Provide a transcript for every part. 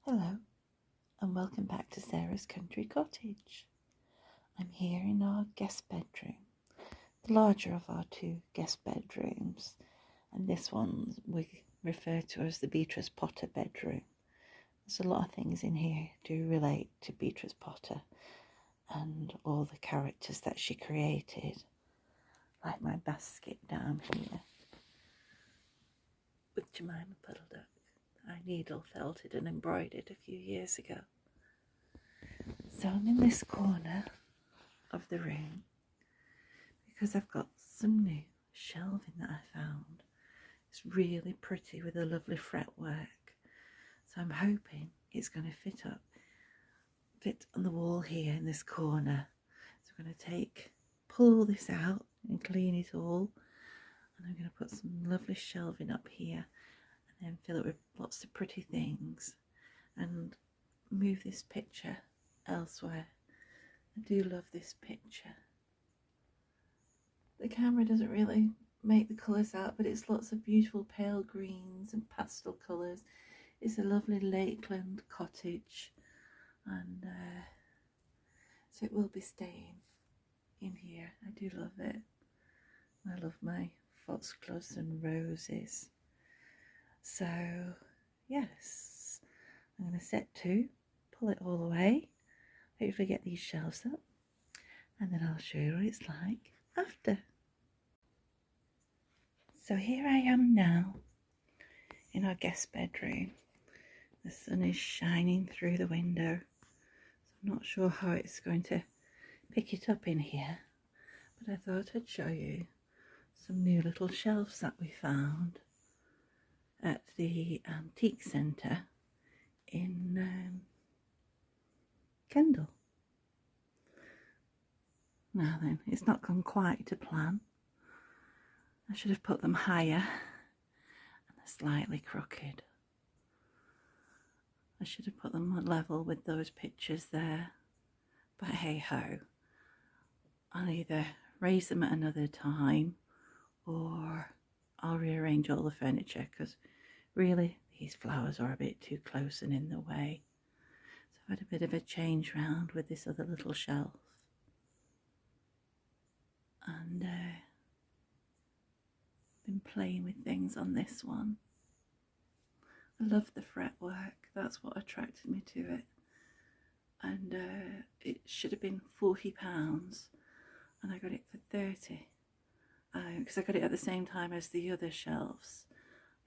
Hello and welcome back to Sarah's Country Cottage. I'm here in our guest bedroom, the larger of our two guest bedrooms, and this one we refer to as the Beatrice Potter bedroom. There's a lot of things in here do relate to Beatrice Potter and all the characters that she created, like my basket down here with Jemima Puddle Duck. I needle felted and embroidered a few years ago. So I'm in this corner of the room because I've got some new shelving that I found. It's really pretty with a lovely fretwork. So I'm hoping it's going to fit on the wall here in this corner. So I'm going to pull all this out and clean it all. And I'm going to put some lovely shelving up here and then fill it with lots of pretty things and move this picture elsewhere. I do love this picture. The camera doesn't really make the colours out, but it's lots of beautiful pale greens and pastel colours. It's a lovely Lakeland cottage, and so it will be staying in here. I do love it. I love my foxgloves and roses. So yes, I'm going to set to pull it all away, hopefully get these shelves up, and then I'll show you what it's like after. So here I am now in our guest bedroom. The sun is shining through the window, so I'm not sure how it's going to pick it up in here, but I thought I'd show you some new little shelves that we found at the antique centre in Kendal. Now then, it's not gone quite to plan. I should have put them higher, and they're slightly crooked. I should have put them on level with those pictures there, but hey ho, I'll either raise them at another time or I'll rearrange all the furniture, because really these flowers are a bit too close and in the way. So I've had a bit of a change round with this other little shelf, and been playing with things on this one. I love the fretwork, that's what attracted me to it, and it should have been £40 and I got it for 30 because I got it at the same time as the other shelves,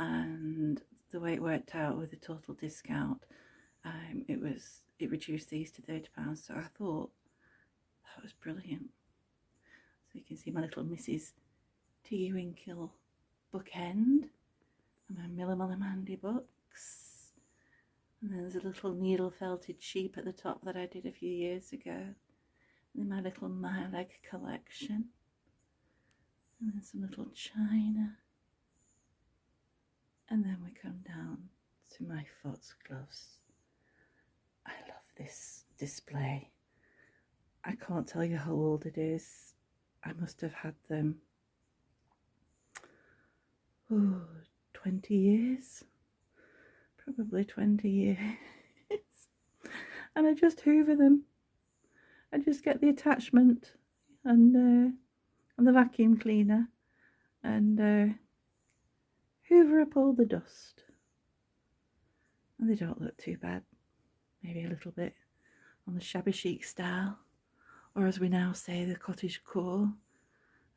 and the way it worked out with the total discount, it reduced these to £30, so I thought that was brilliant. So you can see my little Mrs. T. Winkle bookend and my Millimillim Handy books, and then there's a little needle felted sheep at the top that I did a few years ago, and then my little maileg collection, and then some little china, and then we come down to my foxgloves. I love this display. I can't tell you how old it is. I must have had them 20 years, probably 20 years. And I just hoover them. I just get the attachment and the vacuum cleaner and hoover up all the dust, and they don't look too bad. Maybe a little bit on the shabby chic style, or as we now say, the cottagecore.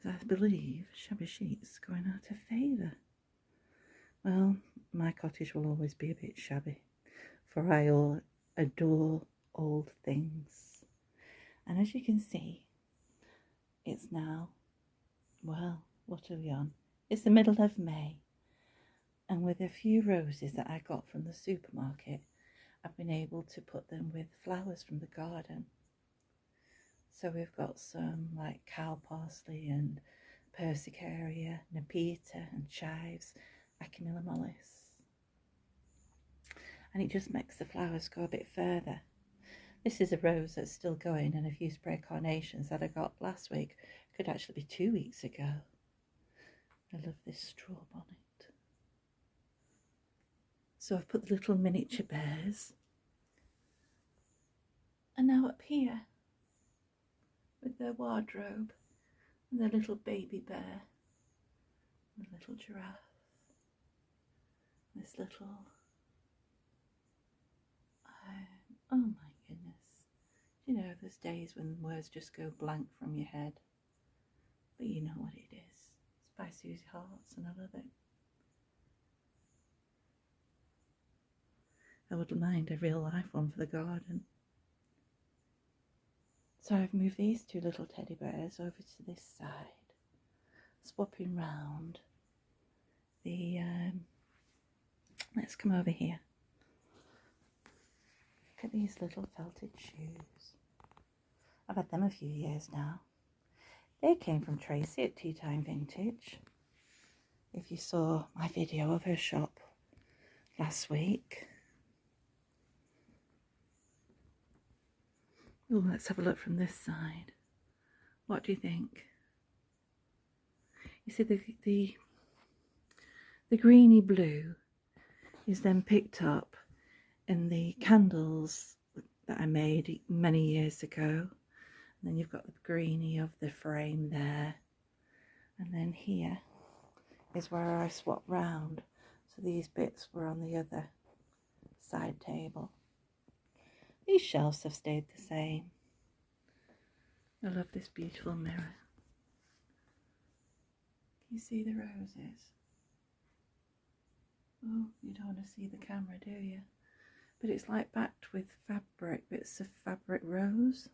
I believe shabby chic's going out of favour. Well, my cottage will always be a bit shabby, for I adore old things. And as you can see, it's now, well, what are we on? It's the middle of May, and with a few roses that I got from the supermarket, I've been able to put them with flowers from the garden. So we've got some like cow parsley and persicaria, nepeta and chives, Acamilla mollis. And it just makes the flowers go a bit further. This is a rose that's still going, and a few spray carnations that I got last week, could actually be 2 weeks ago. I love this straw bonnet. So I've put the little miniature bears And now up here with their wardrobe and their little baby bear, the little giraffe, this little, oh my goodness. You know, there's days when words just go blank from your head, but you know what it is. It's by Susie Hart's and I love it. I wouldn't mind a real life one for the garden. So I've moved these two little teddy bears over to this side, swapping round the, let's come over here. Look at these little felted shoes. I've had them a few years now. They came from Tracy at Tea Time Vintage. If you saw my video of her shop last week. Oh, let's have a look from this side. What do you think? You see the greeny blue is then picked up in the candles that I made many years ago. And then you've got the greeny of the frame there. And then here is where I swap round. So these bits were on the other side table. These shelves have stayed the same. I love this beautiful mirror. Can you see the roses? Oh, you don't want to see the camera, do you? But it's like backed with fabric, bits of fabric rose.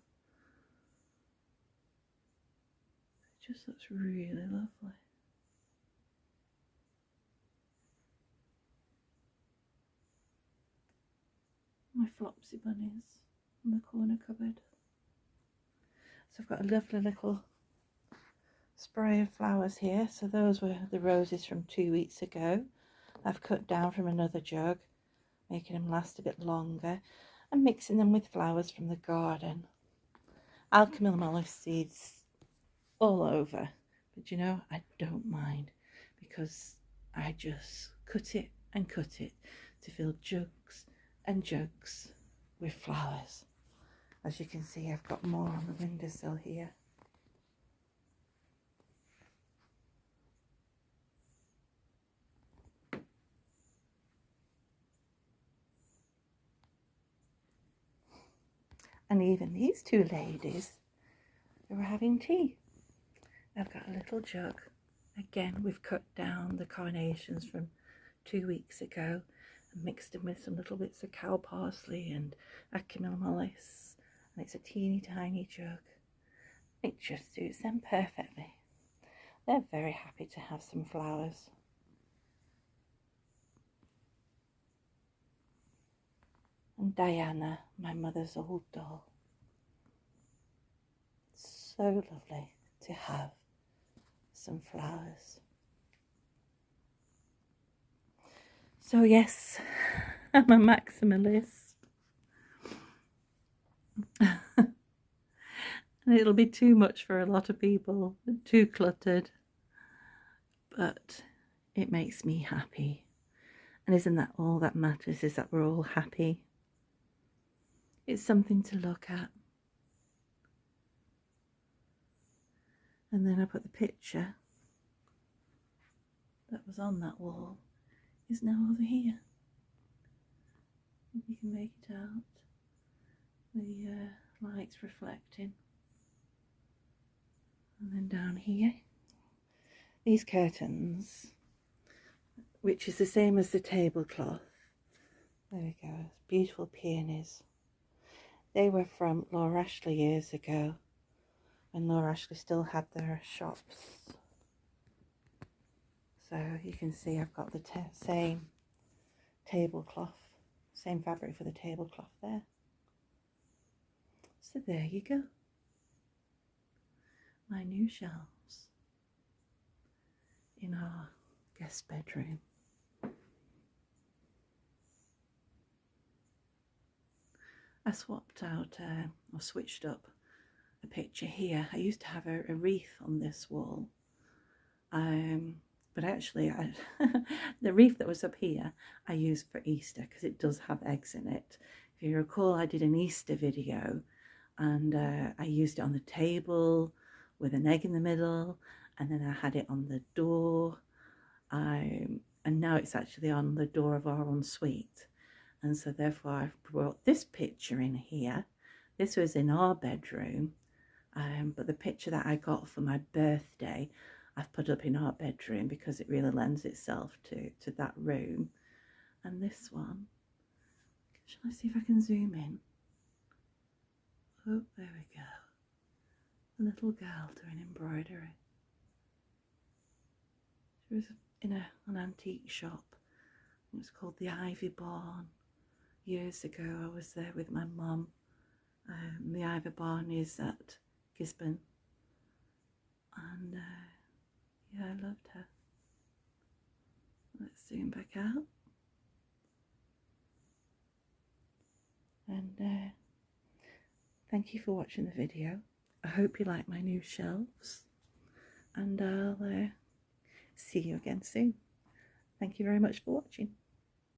It just looks really lovely. My Flopsy bunnies in the corner cupboard. So I've got a lovely little spray of flowers here. So those were the roses from 2 weeks ago. I've cut down from another jug, making them last a bit longer and mixing them with flowers from the garden. Alchemilla seeds all over, but you know, I don't mind because I just cut it to fill jugs and jugs with flowers. As you can see, I've got more on the windowsill here. And even these two ladies who were having tea. I've got a little jug. Again, we've cut down the carnations from 2 weeks ago and mixed them with some little bits of cow parsley and acamellis. And it's a teeny tiny jug. It just suits them perfectly. They're very happy to have some flowers. And Diana, my mother's old doll. So lovely to have some flowers. So yes, I'm a maximalist. And it'll be too much for a lot of people, too cluttered. But it makes me happy. And isn't that all that matters, is that we're all happy? It's something to look at. And then I put the picture that was on that wall is now over here. You can make it out. The lights reflecting. And then down here, these curtains, which is the same as the tablecloth. There we go, beautiful peonies. They were from Laura Ashley years ago, when Laura Ashley still had their shops. So you can see I've got the same tablecloth, same fabric for the tablecloth there. So there you go. My new shelves in our guest bedroom. I swapped out or switched up a picture here. I used to have a wreath on this wall, but actually the wreath that was up here I used for Easter because it does have eggs in it. If you recall, I did an Easter video and I used it on the table with an egg in the middle, and then I had it on the door, and now it's actually on the door of our ensuite, and so therefore I've brought this picture in here. This was in our bedroom, but the picture that I got for my birthday I've put up in our bedroom because it really lends itself to that room. And this one, shall I see if I can zoom in? Oh, there we go. A little girl doing embroidery. She was in an antique shop. It was called the Ivy Barn. Years ago I was there with my mum. The Ivy Barn is at Gisborne. And yeah, I loved her. Let's zoom back out. And thank you for watching the video. I hope you like my new shelves, and I'll see you again soon. Thank you very much for watching.